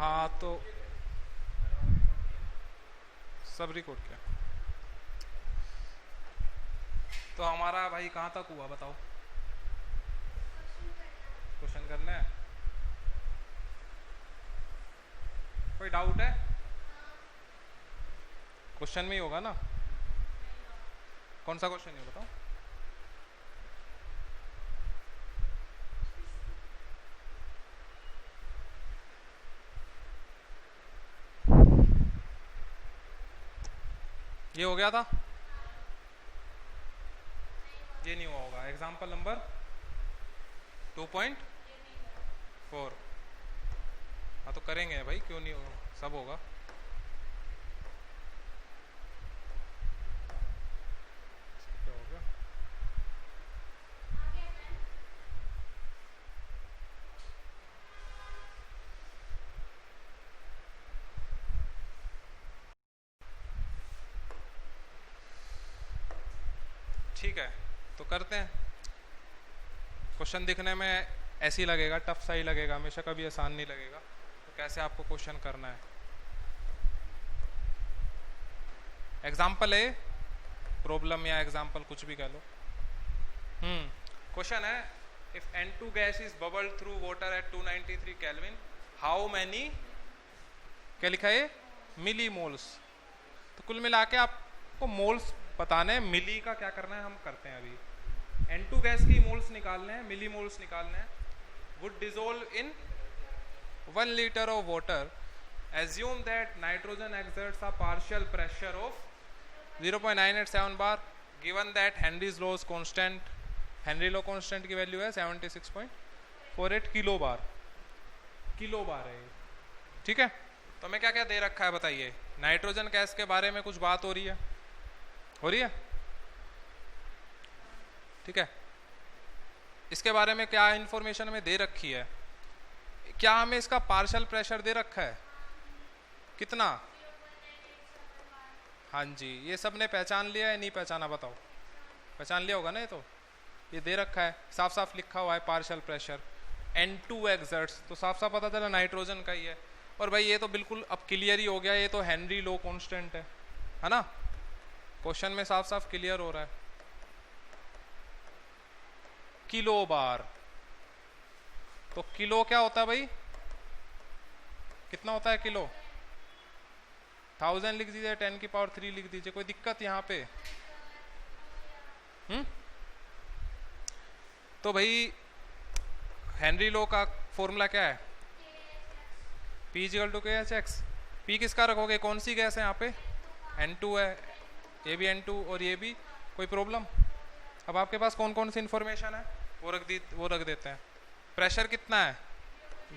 हाँ तो सब रिकॉर्ड किया। तो हमारा भाई कहाँ तक हुआ बताओ? क्वेश्चन करना है? कोई डाउट है? क्वेश्चन में ही होगा ना? कौन सा क्वेश्चन है बताओ? ये हो गया था? ये नहीं हुआ होगा। Example number 2.4। हाँ तो करेंगे भाई, क्यों नहीं होगा, सब होगा। क्या हो गया? ठीक है तो करते हैं। क्वेश्चन दिखने में ऐसे ही लगेगा, टफ सा ही लगेगा, हमेशा कभी आसान नहीं लगेगा। तो कैसे आपको क्वेश्चन करना है? एग्जाम्पल है, प्रॉब्लम या एग्जाम्पल कुछ भी कह लो। क्वेश्चन है, if N2 gas is bubble through water at 293 kelvin, how many, क्या लिखा है, मिली मोल्स। तो कुल मिला के आपको मोल्स बताने हैं, मिली का क्या करना है हम करते हैं अभी। N2 गैस की मोल्स निकालने हैं, मिली मोल्स निकालने हैं। Would dissolve in 1 liter of water, assume that nitrogen exerts a partial pressure of 0.987 bar, given that Henry's law is constant, Henry law constant की वैल्यू है 76.48 किलो बार है। ठीक है, तो हमें क्या क्या दे रखा है बताइए। नाइट्रोजन गैस के बारे में कुछ बात हो रही है? ठीक है, इसके बारे में क्या इंफॉर्मेशन हमें दे रखी है? क्या हमें इसका पार्शियल प्रेशर दे रखा है? कितना? हाँ जी, ये सब ने पहचान लिया है, नहीं पहचाना बताओ? पहचान लिया होगा ना। ये तो ये दे रखा है, साफ साफ लिखा हुआ है पार्शियल प्रेशर N2 एक्सर्ट्स, तो साफ साफ पता चला नाइट्रोजन का ही है। और भाई ये तो बिल्कुल अब क्लियर ही हो गया, ये तो हेनरी लॉ कांस्टेंट है ना। क्वेश्चन में साफ साफ क्लियर हो रहा है। किलो बार, तो किलो क्या होता है भाई? कितना होता है किलो? 1000 लिख दीजिए, 10 की पावर 3 लिख दीजिए, कोई दिक्कत यहाँ पे? तो भाई हेनरी लॉ का फॉर्मूला क्या है? P = KHX। P किसका रखोगे? कौन सी गैस है यहाँ पे? N2 है, ये भी N2 और ये भी। कोई प्रॉब्लम? अब आपके पास कौन कौन सी इंफॉर्मेशन है वो रख देते हैं। प्रेशर कितना है?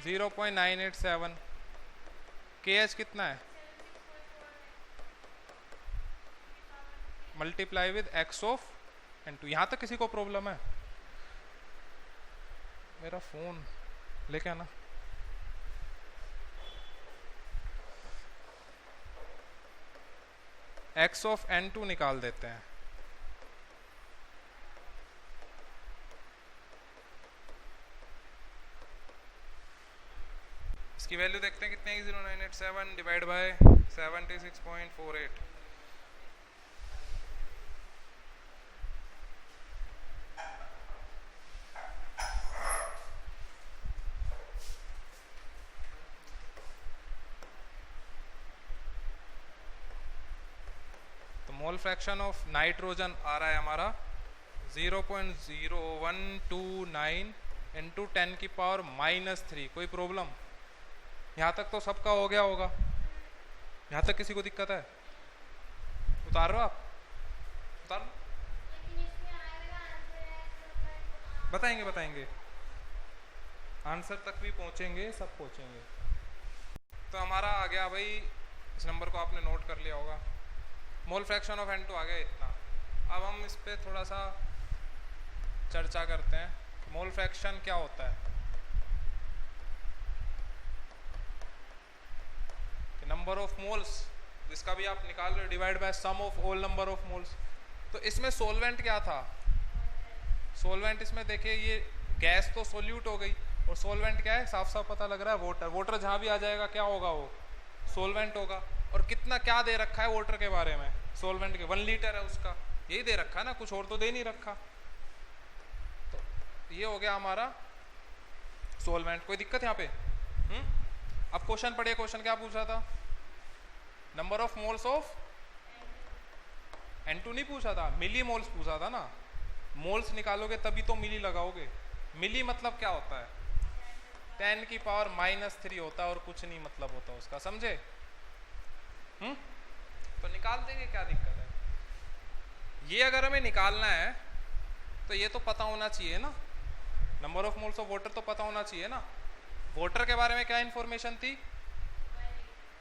0.987। KH कितना है? Multiply with X of N2। यहाँ तक किसी को प्रॉब्लम है? मेरा फोन लेके आना। X ऑफ N2 निकाल देते हैं। इसकी वैल्यू देखते हैं कितने की, 0987 डिवाइड बाय 76.48। तो मोल फ्रैक्शन ऑफ नाइट्रोजन आ रहा है हमारा 0.0129 इंटू 10 की पावर -3। कोई प्रॉब्लम? यहाँ तक तो सबका हो गया होगा। यहाँ तक किसी को दिक्कत है? उतार रहे हो आप? उतार लो। बताएंगे आंसर तक भी पहुँचेंगे, सब पहुँचेंगे। तो हमारा आ गया भाई, इस नंबर को आपने नोट कर लिया होगा। मोल फ्रैक्शन ऑफ N2 आ गया इतना। अब हम इस पे थोड़ा सा चर्चा करते हैं। मोल फ्रैक्शन क्या होता है? नंबर ऑफ मोल्स, जिसका भी आप निकाल रहे हो, divide by sum of all number of moles. तो इसमें सोलवेंट क्या था? सोलवेंट इसमें देखिए, ये गैस तो सोल्यूट हो गई, और सोलवेंट क्या है, साफ साफ पता लग रहा है वाटर। वाटर जहाँ भी आ जाएगा क्या होगा, वो सोलवेंट होगा। और कितना क्या दे रखा है वाटर के बारे में, सोलवेंट के 1 लीटर है उसका, यही दे रखा है ना, कुछ और तो दे नहीं रखा। तो ये हो गया हमारा सोलवेंट। कोई दिक्कत यहाँ पे? अब क्वेश्चन पढ़िए, क्वेश्चन क्या पूछा था, number of moles of N2 नहीं पूछा था, मिली मोल्स पूछा था ना। मोल्स निकालोगे तभी तो मिली लगाओगे। मिली मतलब क्या होता है, 10 की पावर -3 होता है, और कुछ नहीं मतलब होता उसका, समझे? तो निकाल देंगे, क्या दिक्कत है। ये अगर हमें निकालना है तो ये तो पता होना चाहिए ना, number of moles of water तो पता होना चाहिए ना। वाटर के बारे में क्या इंफॉर्मेशन थी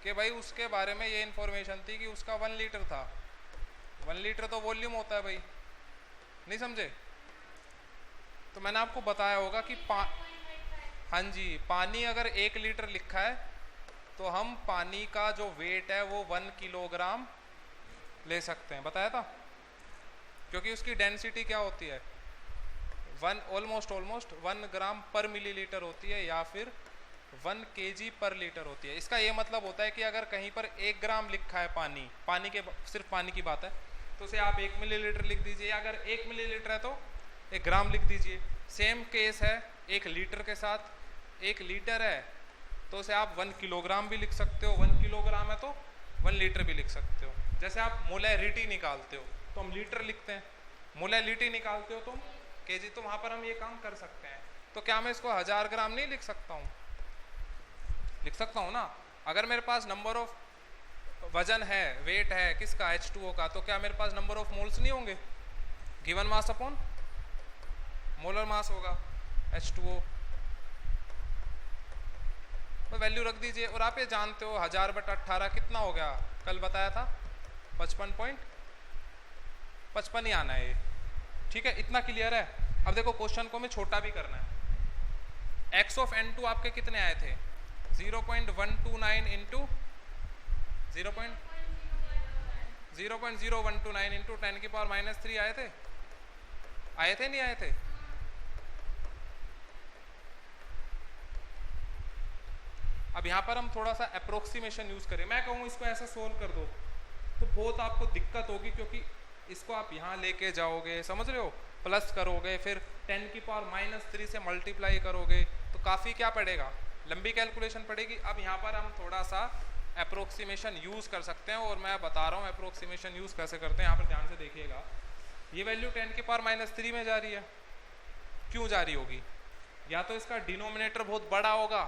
कि भाई उसके बारे में ये इंफॉर्मेशन थी कि उसका 1 लीटर था। 1 लीटर तो वॉल्यूम होता है भाई, नहीं समझे? तो मैंने आपको बताया होगा कि हाँ जी, पानी अगर 1 लीटर लिखा है तो हम पानी का जो वेट है वो 1 किलोग्राम ले सकते हैं, बताया था। क्योंकि उसकी डेंसिटी क्या होती है, ऑलमोस्ट 1 ग्राम पर मिलीलीटर होती है, या फिर 1 kg पर लीटर होती है। इसका ये मतलब होता है कि अगर कहीं पर 1 ग्राम लिखा है पानी के, सिर्फ पानी की बात है, तो उसे आप 1 मिलीलीटर लिख दीजिए। अगर 1 मिलीलीटर है तो 1 ग्राम लिख दीजिए। सेम केस है 1 लीटर के साथ। 1 लीटर है तो उसे आप 1 किलोग्राम भी लिख सकते हो, 1 किलोग्राम है तो 1 लीटर भी लिख सकते हो। जैसे आप मोलैरिटी निकालते हो तो हम लीटर लिखते हैं, मोलैरिटी निकालते हो तुम केजी, तो वहां पर हम ये काम कर सकते हैं। तो क्या मैं इसको 1000 ग्राम नहीं लिख सकता हूँ? लिख सकता हूँ ना। अगर मेरे पास नंबर ऑफ वजन है, वेट है किसका, H2O का, तो क्या मेरे पास नंबर ऑफ मोल्स नहीं होंगे? Given mass upon molar mass होगा H2O, तो वैल्यू रख दीजिए। और आप ये जानते हो 1000/18 कितना हो गया, कल बताया था 55.55 ही आना है ये, ठीक है, इतना क्लियर है। अब देखो क्वेश्चन को हमें छोटा भी करना है। x ऑफ N2 आपके कितने आए थे, 0.129 इंटू 0.0129 इंटू 10 की पावर -3 आए थे, नहीं आए थे? अब यहाँ पर हम थोड़ा सा अप्रोक्सीमेशन यूज करें। मैं कहूँ इसको ऐसा सोल्व कर दो तो बहुत आपको दिक्कत होगी, क्योंकि इसको आप यहाँ लेके जाओगे, समझ रहे हो, प्लस करोगे, फिर 10 की पावर -3 से मल्टीप्लाई करोगे, तो काफ़ी क्या पड़ेगा, लंबी कैलकुलेशन पड़ेगी। अब यहाँ पर हम थोड़ा सा अप्रोक्सीमेशन यूज़ कर सकते हैं, और मैं बता रहा हूँ अप्रोक्सीमेशन यूज़ कैसे करते हैं। यहाँ पर ध्यान से देखिएगा, ये वैल्यू 10 की पावर -3 में जा रही है। क्यों जा रही होगी? या तो इसका डिनोमिनेटर बहुत बड़ा होगा,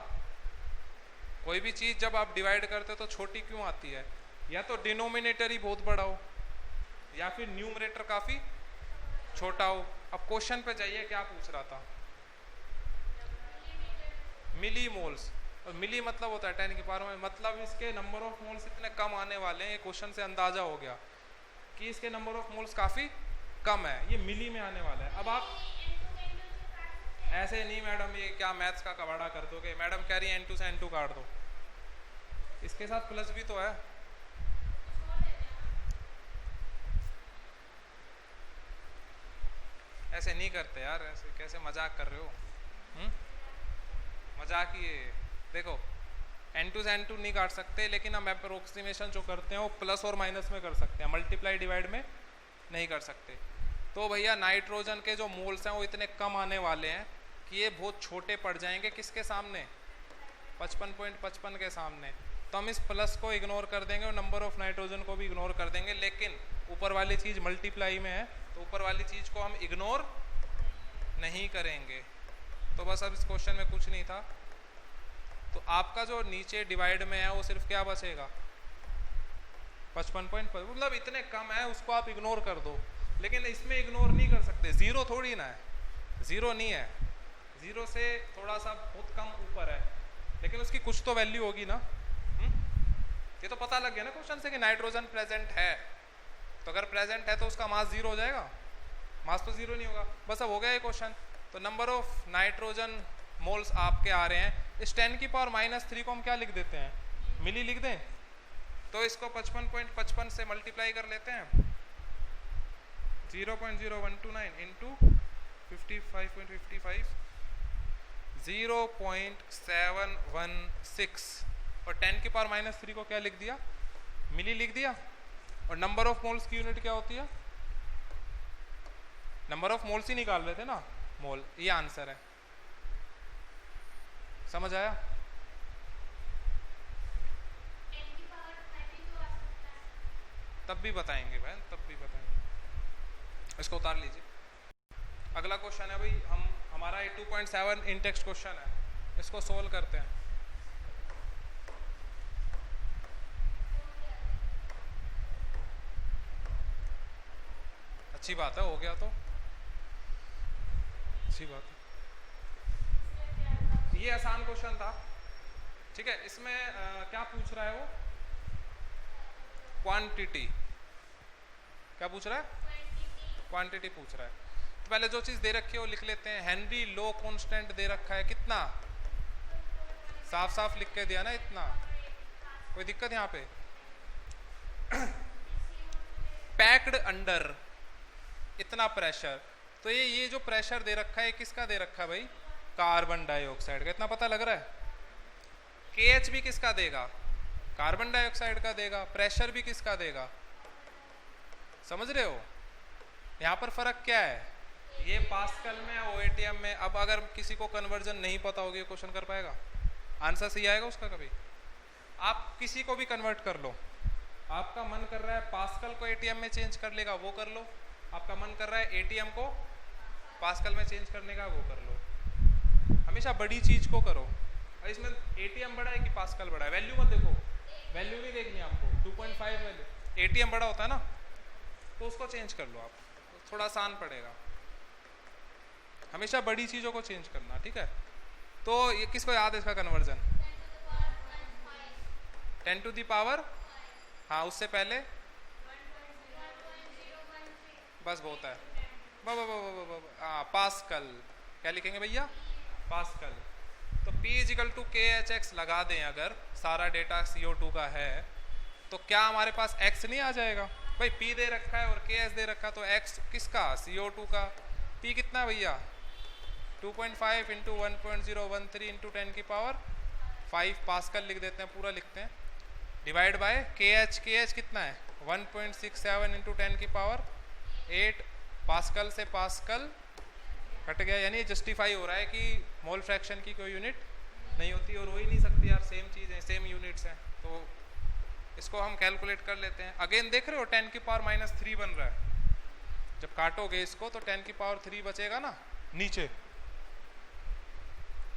कोई भी चीज़ जब आप डिवाइड करते हो तो छोटी क्यों आती है, या तो डिनोमिनेटर ही बहुत बड़ा हो, या फिर न्यूमरेटर काफ़ी छोटा हो। अब क्वेश्चन पे जाइए, क्या पूछ रहा था, मिली मोल्स, और मिली मतलब होता है 10 की पावर में, मतलब इसके नंबर ऑफ मोल्स इतने कम आने वाले हैं। ये क्वेश्चन से अंदाजा हो गया कि इसके नंबर ऑफ मोल्स काफ़ी कम है, ये मिली में आने वाला है। अब आप ऐसे नहीं मैडम, ये क्या मैथ्स का कबाड़ा कर दोगे, मैडम कह रही है N2 से N2 काट दो, इसके साथ प्लस भी तो है। ऐसे नहीं करते यार, ऐसे कैसे मजाक कर रहे हो? मजाक ही है। देखो N2 से N2 नहीं काट सकते, लेकिन हम अप्रोक्सीमेशन जो करते हैं वो प्लस और माइनस में कर सकते हैं, मल्टीप्लाई डिवाइड में नहीं कर सकते। तो भैया नाइट्रोजन के जो मोल्स हैं वो इतने कम आने वाले हैं कि ये बहुत छोटे पड़ जाएंगे किसके सामने, 55.55 के सामने। तो हम इस प्लस को इग्नोर कर देंगे और नंबर ऑफ नाइट्रोजन को भी इग्नोर कर देंगे, लेकिन ऊपर वाली चीज़ मल्टीप्लाई में है तो ऊपर वाली चीज़ को हम इग्नोर नहीं करेंगे। तो बस अब इस क्वेश्चन में कुछ नहीं था। तो आपका जो नीचे डिवाइड में है वो सिर्फ क्या बचेगा, 55.5, मतलब इतने कम है, उसको आप इग्नोर कर दो। लेकिन इसमें इग्नोर नहीं कर सकते, ज़ीरो थोड़ी ना है, ज़ीरो नहीं है, ज़ीरो से थोड़ा सा बहुत कम ऊपर है, लेकिन उसकी कुछ तो वैल्यू होगी ना। ये तो पता लग गया ना क्वेश्चन से कि नाइट्रोजन प्रेजेंट है, तो अगर प्रेजेंट है तो उसका मास जीरो हो जाएगा, मास तो जीरो नहीं होगा। बस अब हो गया ये क्वेश्चन। तो नंबर ऑफ नाइट्रोजन मोल्स आपके आ रहे हैं, इस 10 की पावर -3 को हम क्या लिख देते हैं, मिली लिख दें। तो इसको 55.55 से मल्टीप्लाई कर लेते हैं, 0.0129 इंटू 55.55 0.716 और 10 की पावर माइनस 3 को क्या लिख दिया, मिली लिख दिया। और नंबर ऑफ मोल्स की यूनिट क्या होती है, नंबर ऑफ मोल्स ही निकाल रहे थे ना, मोल, ये आंसर है। समझ आया? तब भी बताएंगे बहन, तब भी बताएंगे। इसको उतार लीजिए। अगला क्वेश्चन है भाई, हमारा ये 2.7 इन टेक्स्ट क्वेश्चन है, इसको सोल्व करते हैं। अच्छी बात है, हो गया तो अच्छी बात है। ये आसान क्वेश्चन था, ठीक है। इसमें क्या पूछ रहा है वो, क्वांटिटी। क्या पूछ रहा है, क्वांटिटी पूछ रहा है। तो पहले जो चीज दे रखी है वो लिख लेते हैं। हेनरी लो कांस्टेंट दे रखा है, कितना, साफ साफ लिख के दिया ना, इतना। कोई दिक्कत यहाँ पे? पैक्ड अंडर इतना प्रेशर, तो ये जो प्रेशर दे रखा है किसका दे रखा है भाई, कार्बन डाइऑक्साइड का। इतना पता लग रहा है। KH भी किसका देगा, कार्बन डाइऑक्साइड का देगा। प्रेशर भी किसका देगा, समझ रहे हो? यहाँ पर फर्क क्या है, ये पास्कल में है, OATM में। अब अगर किसी को कन्वर्जन नहीं पता होगी, क्वेश्चन कर पाएगा, आंसर सही आएगा उसका कभी? आप किसी को भी कन्वर्ट कर लो, आपका मन कर रहा है पास्कल को ATM में चेंज कर लेगा, वो कर लो। आपका मन कर रहा है ATM को पास्कल में चेंज करने का, वो कर लो। हमेशा बड़ी चीज को करो। और इसमें ATM बड़ा है कि पास्कल बड़ा है, वैल्यू मत देखो, वैल्यू नहीं देखनी आपको। 2.5 वैल्यू, ATM बड़ा होता है ना, तो उसको चेंज कर लो आप, थोड़ा आसान पड़ेगा। हमेशा बड़ी चीजों को चेंज करना, ठीक है। तो ये किसको याद है इसका कन्वर्जन, 10 टू दी पावर, हाँ उससे पहले बस बहुत है, पास्कल। क्या लिखेंगे भैया, पास्कल। तो P इजिकल टू KHX लगा दें अगर सारा डेटा CO2 का है, तो क्या हमारे पास X नहीं आ जाएगा भाई? P दे रखा है और KH दे रखा है, तो X किसका, CO2 का। P कितना भैया, 2.5 इंटू 1.013 इंटू 10 की पावर 5 पास्कल लिख देते हैं, पूरा लिखते हैं, डिवाइड बाय KH कितना है, 1.67 इंटू 10 की पावर 8। पास्कल से पास्कल कट गया, यानी जस्टिफाई हो रहा है कि मोल फ्रैक्शन की कोई यूनिट नहीं होती, और हो ही नहीं सकती यार, सेम चीज़ है, सेम यूनिट्स हैं। तो इसको हम कैलकुलेट कर लेते हैं। अगेन देख रहे हो 10 की पावर माइनस 3 बन रहा है, जब काटोगे इसको तो 10 की पावर 3 बचेगा ना नीचे।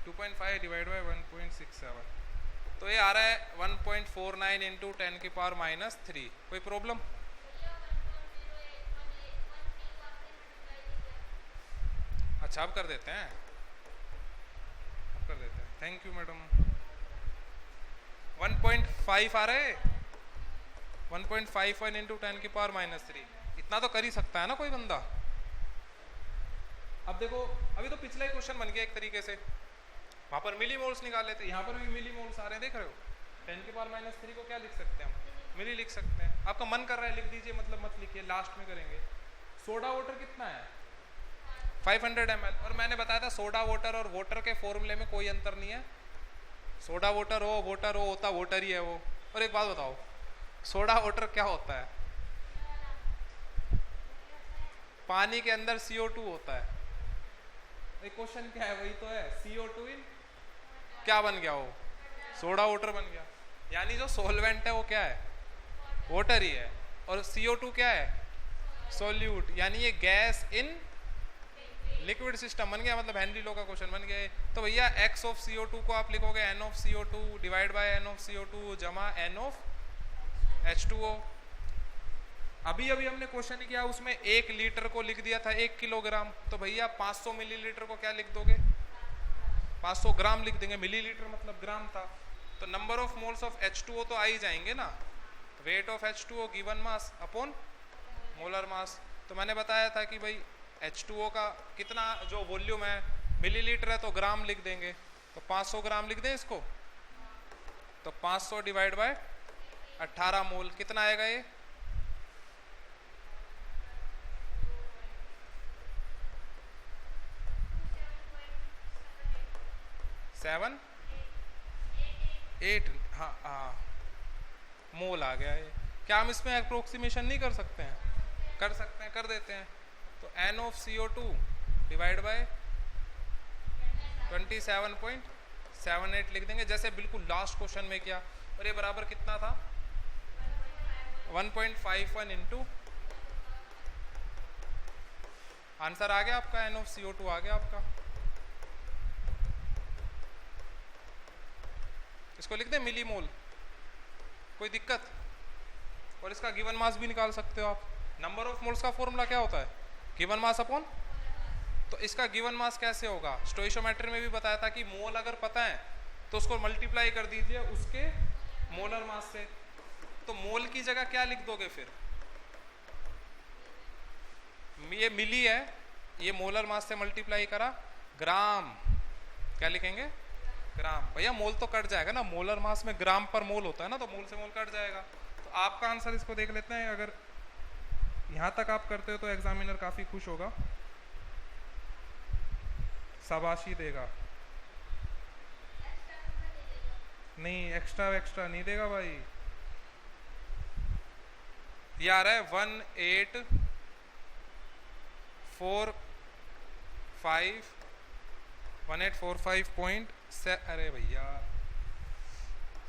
2.5 डिवाइड बाय 1.67, तो ये आ रहा है 1.49 इंटू 10 की पावर माइनस 3। कोई प्रॉब्लम? अच्छा अब कर देते हैं, अब कर देते हैं। Thank you madam. 1.5 आ रहा है, 1.51 इंटू 10 की पावर माइनस 3। इतना तो कर ही सकता है ना कोई बंदा। अब देखो, अभी तो पिछला ही क्वेश्चन बन गया एक तरीके से, वहां पर मिली मोल्स निकाले थे, यहाँ पर भी मिली मोल्स आ रहे हैं, देख रहे हो। 10 की पावर माइनस 3 को क्या लिख सकते हैं हम, मिली लिख सकते हैं। आपका मन कर रहा है लिख दीजिए, मतलब मत लिखिए, लास्ट में करेंगे। सोडा वाटर कितना है, 500 ml। और मैंने बताया था सोडा वाटर और वाटर के फॉर्मूले में कोई अंतर नहीं है। सोडा वाटर हो होता वाटर ही है वो। और एक बात बताओ, सोडा वाटर क्या होता है, पानी के अंदर CO2 होता है। एक क्वेश्चन क्या है, वही तो है, CO2 इन क्या बन गया, वो सोडा वाटर बन गया। यानी जो सोलवेंट है वो क्या है, वाटर ही है, और CO2 क्या है, सोल्यूट, यानी ये गैस इन लिक्विड सिस्टम बन गया, मतलब हेनरी लो का क्वेश्चन बन गया। तो भैया X ऑफ CO2 को आप लिखोगे N of CO2 divide by N of CO2 जमा N ऑफ H2O। अभी हमने क्वेश्चन किया, उसमें 1 लीटर को लिख दिया था 1 किलोग्राम, तो भैया 500 मिलीलीटर को क्या लिख दोगे, 500 ग्राम लिख देंगे। मिलीलीटर मतलब ग्राम था, तो number of moles of H2O तो आ ही जाएंगे ना। Weight of H2O given mass upon molar mass. तो मैंने बताया था कि भाई H2O का कितना जो वॉल्यूम है, मिलीलीटर है तो ग्राम लिख देंगे, तो 500 ग्राम लिख दें इसको। तो 500 डिवाइड बाय 18 मोल कितना आएगा ये, 7 8, हाँ हाँ मोल आ गया है। क्या हम इसमें अप्रोक्सीमेशन नहीं कर सकते हैं? कर सकते हैं, कर देते हैं। तो N of CO2 divide by 27.78 लिख देंगे, जैसे बिल्कुल लास्ट क्वेश्चन में किया। और ये बराबर कितना था? 1.51 इंटू, आंसर आ गया आपका, N ऑफ CO2 आ गया आपका। इसको लिख दें मिली मोल, कोई दिक्कत? और इसका गिवन मास भी निकाल सकते हो आप। नंबर ऑफ मोल्स का फॉर्मूला क्या होता है? Given mass upon. तो इसका गिवन मास कैसे होगा? स्टोइशियोमेट्री में भी बताया था कि मोल अगर पता है तो उसको मल्टीप्लाई कर दीजिए उसके मोलर मास से। तो मोल की जगह क्या लिख दोगे फिर? ये मिली है, ये मोलर मास से मल्टीप्लाई करा ग्राम, क्या लिखेंगे? ग्राम। भैया मोल तो कट जाएगा ना, मोलर मास में ग्राम पर मोल होता है ना, तो मोल से मोल कट जाएगा। तो आपका आंसर इसको देख लेते हैं। अगर यहां तक आप करते हो तो एग्जामिनर काफी खुश होगा, शाबाशी देगा। नहीं, एक्स्ट्रा नहीं देगा भाई। ये आ रहा है 1845 अरे भैया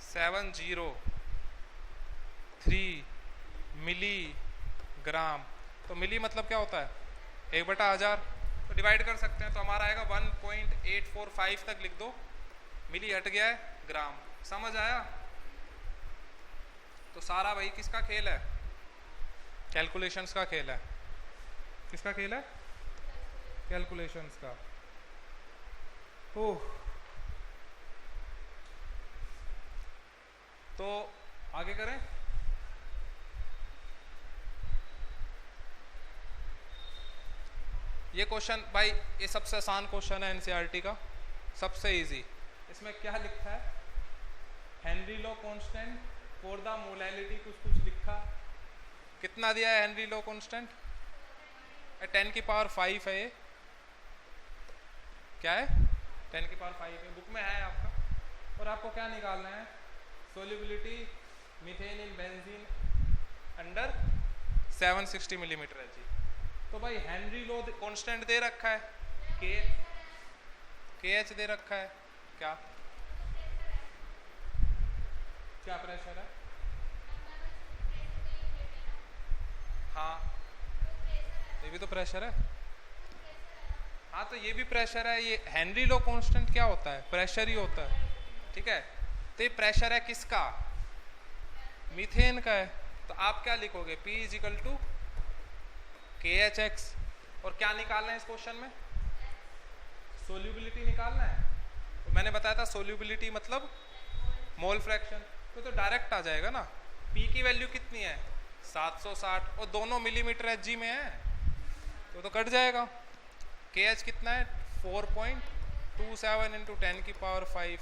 703 मिलीग्राम। तो मिली मतलब क्या होता है? 1/1000। तो डिवाइड कर सकते हैं, तो हमारा आएगा 1.845 तक लिख दो। मिली हट गया है, ग्राम। समझ आया? तो सारा भाई किसका खेल है? कैलकुलेशंस का खेल है। किसका खेल है? कैलकुलेशंस का। ओह, तो आगे करें। ये क्वेश्चन भाई, ये सबसे आसान क्वेश्चन है एनसीईआरटी का, सबसे इजी। इसमें क्या लिखा है? Henry law constant for the molality, कुछ लिखा। कितना दिया है हेनरी लॉ कांस्टेंट? 10⁵ है ये। क्या है? 10⁵ है, बुक में है आपका। और आपको क्या निकालना है? Solubility methane in benzene under 760 millimetre है जी। तो भाई हेनरी लॉ कांस्टेंट दे रखा है, के एच दे रखा है। क्या क्या प्रेशर है? हाँ, ये भी तो प्रेशर है। हाँ, तो ये भी प्रेशर है। ये हेनरी लॉ कांस्टेंट क्या होता है? प्रेशर ही होता है, ठीक है। तो ये प्रेशर है किसका? मीथेन का है। तो आप क्या लिखोगे? P = KHX। और क्या निकालना है इस क्वेश्चन में? सोल्यूबिलिटी निकालना है। तो मैंने बताया था सोल्यूबिलिटी मतलब मोल फ्रैक्शन। तो डायरेक्ट आ जाएगा ना। P की वैल्यू कितनी है? 760, और दोनों मिलीमीटर Hg में है, तो कट जाएगा। KH कितना है? 4.27 इंटू 10⁵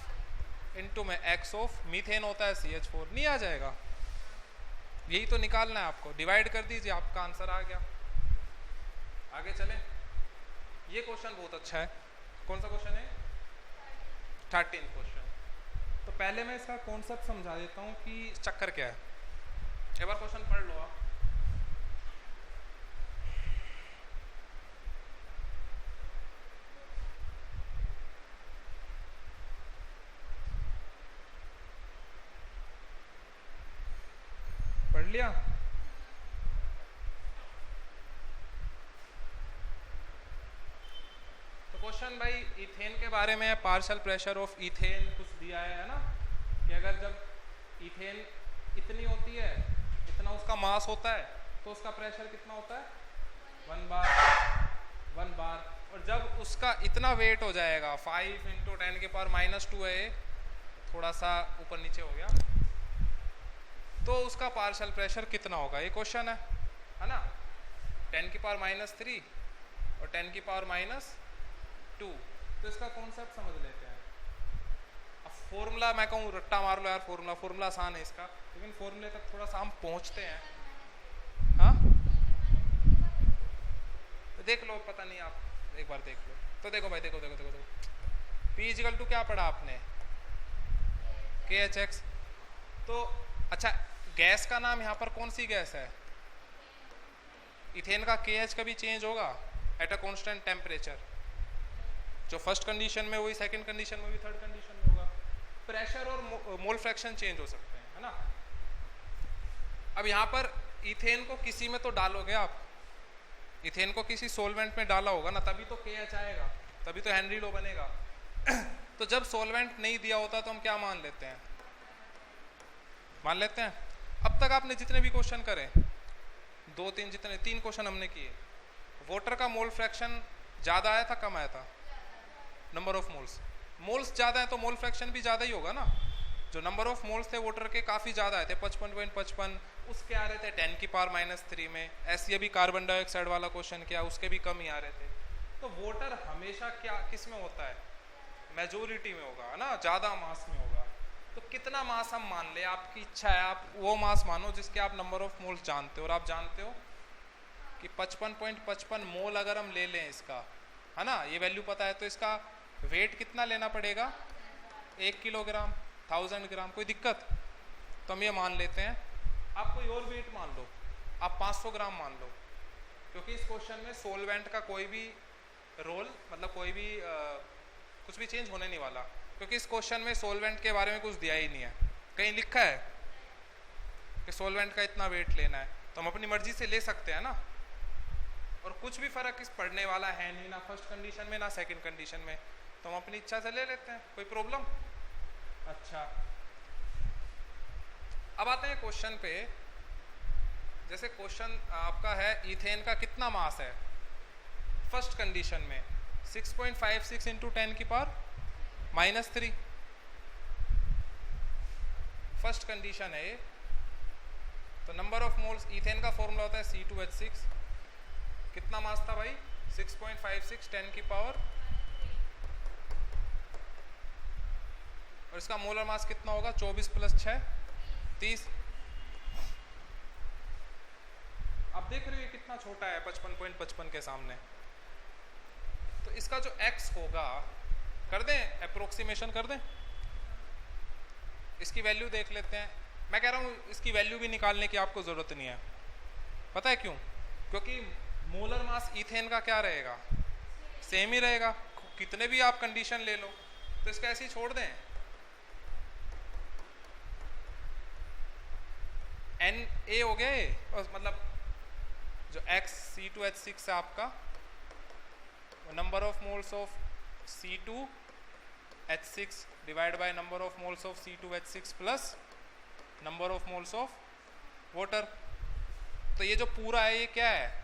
इंटू में x ऑफ मीथेन होता है CH4। नहीं आ जाएगा? यही तो निकालना है आपको। डिवाइड कर दीजिए, आपका आंसर आ गया। आगे चलें। ये क्वेश्चन बहुत अच्छा है। कौन सा क्वेश्चन है? 13 क्वेश्चन। तो पहले मैं इसका कॉन्सेप्ट समझा देता हूँ कि चक्कर क्या है। एक बार क्वेश्चन पढ़ लो आप। पढ़ लिया? तो क्वेश्चन भाई इथेन के बारे में है। पार्शियल प्रेशर ऑफ इथेन कुछ दिया है ना, कि अगर जब इथेन इतनी होती है, इतना उसका मास होता है, तो उसका प्रेशर कितना होता है? 1 बार। और जब उसका इतना वेट हो जाएगा, 5 इंटू 10⁻⁻² है, थोड़ा सा ऊपर नीचे हो गया, तो उसका पार्शियल प्रेशर कितना होगा? ये क्वेश्चन है ना। 10⁻³ और 10⁻²। तो इसका कॉन्सेप्ट समझ लेते हैं। अब फॉर्मूला मैं कहूँ रट्टा मार लो यार, फॉर्मूला आसान है इसका, लेकिन फॉर्मूले तक थोड़ा सा हम पहुँचते हैं। हाँ, तो देख लो, पता नहीं आप एक बार देख लो। तो देखो भाई, देखो। P इजिकल टू क्या पढ़ा आपने, KHX। तो अच्छा, गैस का नाम यहाँ पर कौन सी गैस है, इथेन का KH कभी चेंज होगा एट अ कांस्टेंट टेम्परेचर, जो फर्स्ट कंडीशन में वही सेकंड कंडीशन में भी थर्ड कंडीशन में होगा। प्रेशर और मोल फ्रैक्शन चेंज हो सकते हैं, है ना। अब यहाँ पर इथेन को किसी में तो डालोगे आप, इथेन को किसी सोलवेंट में डाला होगा ना, तभी तो KH आएगा, तभी तो हेनरी लो बनेगा। तो जब सोलवेंट नहीं दिया होता तो हम क्या मान लेते हैं, मान लेते हैं। अब तक आपने जितने भी क्वेश्चन करे, दो तीन जितने 3 क्वेश्चन हमने किए, वाटर का मोल फ्रैक्शन ज़्यादा आया था कम आया था, नंबर ऑफ मोल्स ज़्यादा है तो मोल फ्रैक्शन भी ज़्यादा ही होगा ना। जो नंबर ऑफ मोल्स थे वाटर के काफ़ी ज़्यादा आए थे, 55.55, उसके आ रहे थे 10⁻³ में। ऐसे भी कार्बन डाइऑक्साइड वाला क्वेश्चन किया, उसके भी कम ही आ रहे थे। तो वाटर हमेशा क्या किस में होता है, मेजोरिटी में होगा, है ना, ज़्यादा मास में होगा। तो कितना मास हम मान ले, आपकी इच्छा है, आप वो मास मानो जिसके आप नंबर ऑफ मोल्स जानते हो। और आप जानते हो कि 55.55 मोल अगर हम ले लें इसका, है ना, ये वैल्यू पता है, तो इसका वेट कितना लेना पड़ेगा, 1 किलोग्राम, 1000 ग्राम। कोई दिक्कत, तो हम ये मान लेते हैं। आप कोई और वेट मान लो, आप 500 ग्राम मान लो, क्योंकि इस क्वेश्चन में सोलवेंट का कोई भी रोल, मतलब कोई भी कुछ भी चेंज होने नहीं वाला, क्योंकि इस क्वेश्चन में सोलवेंट के बारे में कुछ दिया ही नहीं है। कहीं लिखा है कि सोलवेंट का इतना वेट लेना है, तो हम अपनी मर्जी से ले सकते हैं ना। और कुछ भी फर्क इस पढ़ने वाला है नहीं, ना फर्स्ट कंडीशन में ना सेकंड कंडीशन में, तो हम अपनी इच्छा से ले लेते हैं, कोई प्रॉब्लम। अच्छा, अब आते हैं क्वेश्चन पे। जैसे क्वेश्चन आपका है इथेन का कितना मास है फर्स्ट कंडीशन में, 6.56 इंटू 10⁻³ फर्स्ट कंडीशन है। तो नंबर ऑफ मोल्स, इथेन का फॉर्मूला होता है C2H6। कितना मास था भाई, 6.56 10⁻, और इसका मोलर मास कितना होगा, 24 + 6 30। अब देख रहे हो ये कितना छोटा है 55.55 के सामने। तो इसका जो x होगा, कर दें अप्रोक्सीमेशन, कर दें, इसकी वैल्यू देख लेते हैं। मैं कह रहा हूँ इसकी वैल्यू भी निकालने की आपको ज़रूरत नहीं है, पता है क्यों, क्योंकि मोलर मास इथेन का क्या रहेगा, सेम ही रहेगा, कितने भी आप कंडीशन ले लो। तो इसका ऐसे ही छोड़ दें, Na हो गया, मतलब जो x C2H6 है आपका, number of moles of C2H6 divide by number of moles of C2H6 plus number of moles of water. तो ये जो पूरा है ये क्या है,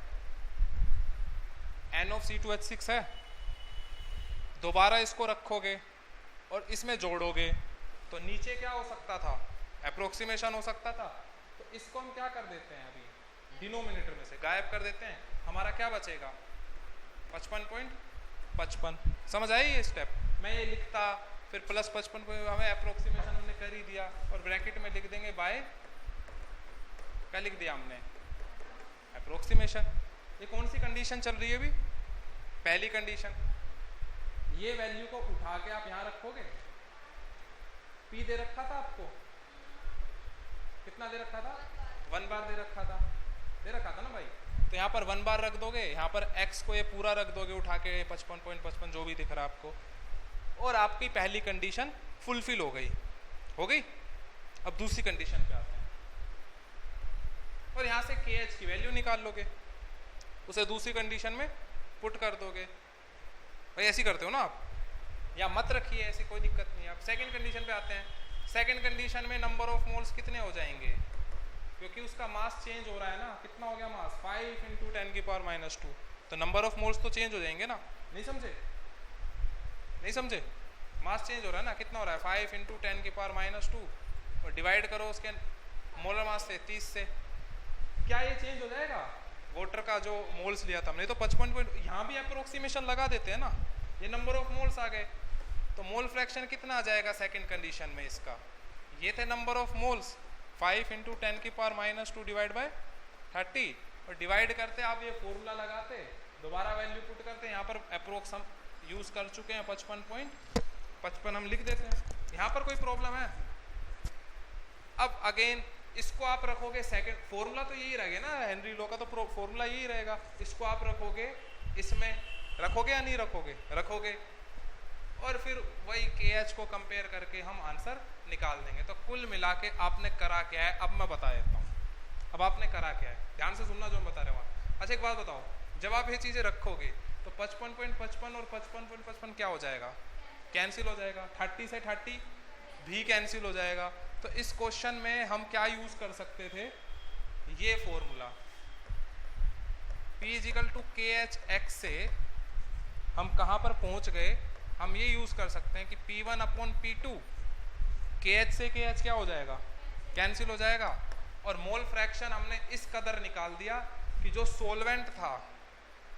N ऑफ C2H6 है। दोबारा इसको रखोगे और इसमें जोड़ोगे तो नीचे क्या हो सकता था, अप्रोक्सीमेशन हो सकता था। तो इसको हम क्या कर देते हैं, अभी डिनोमिनेटर में से गायब कर देते हैं, हमारा क्या बचेगा 55.55। समझ आई ये स्टेप। मैं ये लिखता, फिर प्लस 55, हमें अप्रोक्सीमेशन हमने कर ही दिया, और ब्रैकेट में लिख देंगे बाय, क्या लिख दिया हमने, अप्रोक्सीमेशन। ये कौन सी कंडीशन चल रही है अभी, पहली कंडीशन। ये वैल्यू को उठा के आप यहाँ रखोगे, P दे रखा था आपको, कितना दे रखा था, 1 बार दे रखा था ना भाई। तो यहाँ पर 1 बार रख दोगे, यहाँ पर x को ये पूरा रख दोगे उठा के 55.55 जो भी दिख रहा है आपको, और आपकी पहली कंडीशन फुलफिल हो गई। अब दूसरी कंडीशन पे आते हैं, और यहाँ से KH की वैल्यू निकाल लोगे, उसे दूसरी कंडीशन में पुट कर दोगे। भाई ऐसी करते हो ना आप, या मत रखिए ऐसी, कोई दिक्कत नहीं। आप सेकंड कंडीशन पे आते हैं। सेकंड कंडीशन में नंबर ऑफ मोल्स कितने हो जाएंगे, क्योंकि उसका मास चेंज हो रहा है ना, कितना हो गया मास, 5 इंटू 10⁻²। तो नंबर ऑफ मोल्स तो चेंज हो जाएंगे ना, नहीं समझे, मास चेंज हो रहा है ना, कितना हो रहा है 5 इंटू 10⁻², और डिवाइड करो उसके मोलर मास से 30 से, क्या ये चेंज हो जाएगा वाटर का जो मोल्स लिया था हमने। तो 55 यहाँ भी अप्रोक्सीमेशन लगा देते हैं ना, ये नंबर ऑफ मोल्स आ गए। तो मोल फ्रैक्शन कितना आ जाएगा सेकंड कंडीशन में इसका, ये थे number of moles 5 into 10⁻² divide by 30, और डिवाइड करते आप ये फॉर्मूला लगाते, दोबारा वैल्यू पुट करते, यहाँ पर अप्रोक्स हम यूज कर चुके हैं 55 हम लिख देते हैं, यहाँ पर कोई प्रॉब्लम है? अब अगेन इसको आप रखोगे सेकंड, फॉर्मूला तो यही रहेगा ना, हेनरी लॉ का तो फॉर्मूला यही रहेगा। इसको आप रखोगे इसमें, रखोगे या नहीं रखोगे? रखोगे, और फिर वही KH को कंपेयर करके हम आंसर निकाल देंगे। तो कुल मिला के आपने करा क्या है, अब मैं बता देता हूँ। अब आपने करा क्या है, ध्यान से सुनना जो मैं बता रहा हूँ। अच्छा एक बात बताओ, जब आप ये चीज़ें रखोगे तो 55.55 और 55.55 क्या हो जाएगा? कैंसिल हो जाएगा। 30 से 30 भी कैंसिल हो जाएगा। तो इस क्वेश्चन में हम क्या यूज कर सकते थे? ये फॉर्मूला P = KH से हम कहां पर पहुंच गए? हम ये यूज कर सकते हैं कि P1/P2, KH से KH क्या हो जाएगा? कैंसिल हो जाएगा। और मोल फ्रैक्शन हमने इस कदर निकाल दिया कि जो सोलवेंट था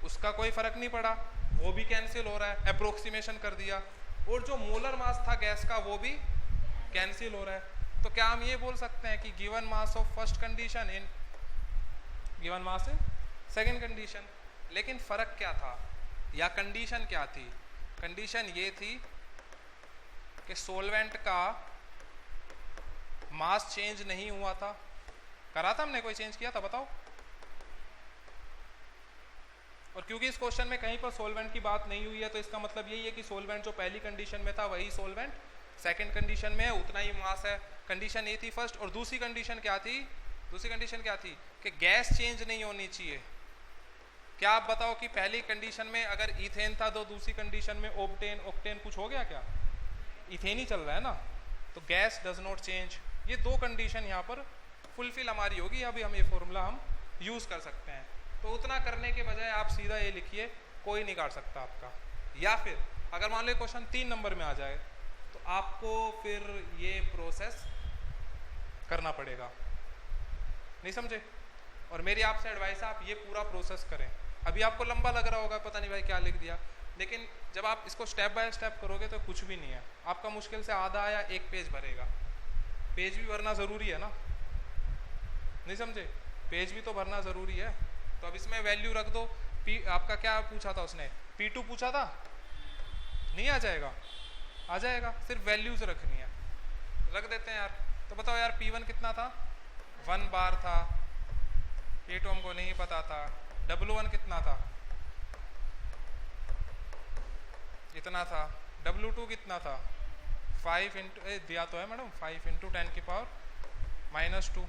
उसका कोई फर्क नहीं पड़ा, वो भी कैंसिल हो रहा है, अप्रोक्सीमेशन कर दिया। और जो मोलर मास था गैस का वो भी कैंसिल हो रहा है। तो क्या हम ये बोल सकते हैं कि given mass of first condition in given mass in second condition? लेकिन फर्क क्या था, या कंडीशन क्या थी? कंडीशन ये थी कि सोलवेंट का मास चेंज नहीं हुआ था। करा था हमने? कोई चेंज किया था? बताओ। और क्योंकि इस क्वेश्चन में कहीं पर सोलवेंट की बात नहीं हुई है, तो इसका मतलब यही है कि सोलवेंट जो पहली कंडीशन में था वही सोलवेंट सेकंड कंडीशन में है, उतना ही मास है। कंडीशन ये थी फर्स्ट। और दूसरी कंडीशन क्या थी? दूसरी कंडीशन क्या थी? कि गैस चेंज नहीं होनी चाहिए। क्या आप बताओ कि पहली कंडीशन में अगर इथेन था तो दूसरी कंडीशन में ऑक्टेन, ऑक्टेन कुछ हो गया क्या? इथेन ही चल रहा है ना, तो गैस डज नॉट चेंज। ये दो कंडीशन यहाँ पर फुलफिल हमारी होगी। अभी हम ये फॉर्मूला हम यूज कर सकते हैं। तो उतना करने के बजाय आप सीधा ये लिखिए, कोई नहीं काट सकता आपका। या फिर अगर मान लो क्वेश्चन 3 नंबर में आ जाए तो आपको फिर ये प्रोसेस करना पड़ेगा। नहीं समझे? और मेरी आपसे एडवाइस है, आप ये पूरा प्रोसेस करें। अभी आपको लंबा लग रहा होगा, पता नहीं भाई क्या लिख दिया, लेकिन जब आप इसको स्टेप बाय स्टेप करोगे तो कुछ भी नहीं है। आपका मुश्किल से आधा या 1 पेज भरेगा। पेज भी भरना ज़रूरी है ना, नहीं समझे? पेज भी तो भरना ज़रूरी है। तो अब इसमें वैल्यू रख दो। आपका क्या पूछा था उसने? P2 पूछा था? नहीं आ जाएगा? आ जाएगा, सिर्फ वैल्यूज रखनी है। रख देते हैं यार। तो बताओ यार, P1 कितना था? 1 बार था। P2 हमको नहीं पता था। W1 कितना था? इतना था। W2 कितना था? 5 इंटू दिया तो है मैडम, 5 × 10⁻⁻²।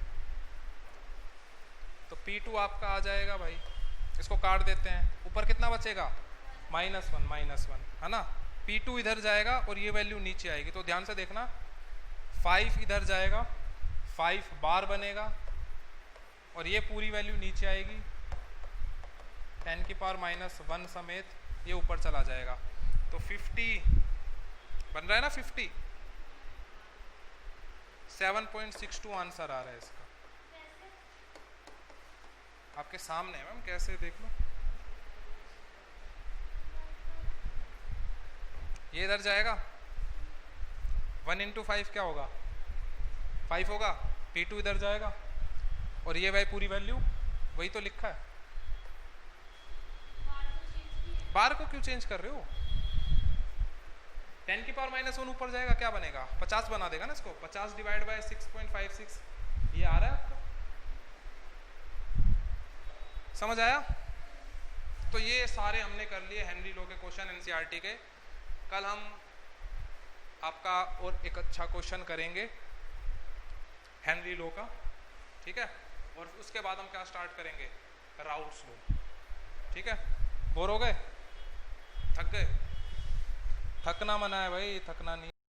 तो P2 आपका आ जाएगा भाई। इसको काट देते हैं, ऊपर कितना बचेगा? -1 है ना। P2 इधर जाएगा और ये वैल्यू नीचे आएगी। तो ध्यान से देखना, 5 इधर जाएगा, 5 बार बनेगा और ये पूरी वैल्यू नीचे आएगी। 10⁻⁻1 समेत ये ऊपर चला जाएगा। तो 50 बन रहा है ना, 50। 7.62 आंसर आ रहा है इसका। आपके सामने है मैम, कैसे देख लो। ये इधर जाएगा, 1 × 5 क्या होगा? 5 होगा। P2 इधर जाएगा और ये भाई पूरी वैल्यू वही तो लिखा है। बार को क्यों चेंज कर रहे हो? 10⁻⁻1 ऊपर जाएगा, क्या बनेगा? 50 बना देगा ना इसको। 50 / 6.56 ये आ रहा है आपको, समझ आया? तो ये सारे हमने कर लिए हेनरी लॉ के क्वेश्चन NCERT के। कल हम आपका और एक अच्छा क्वेश्चन करेंगे हेनरी लॉ का, ठीक है? और उसके बाद हम क्या स्टार्ट करेंगे? Raoult's law. ठीक है? बोर हो गए? थक गए? थकना मना है भाई, थकना नहीं।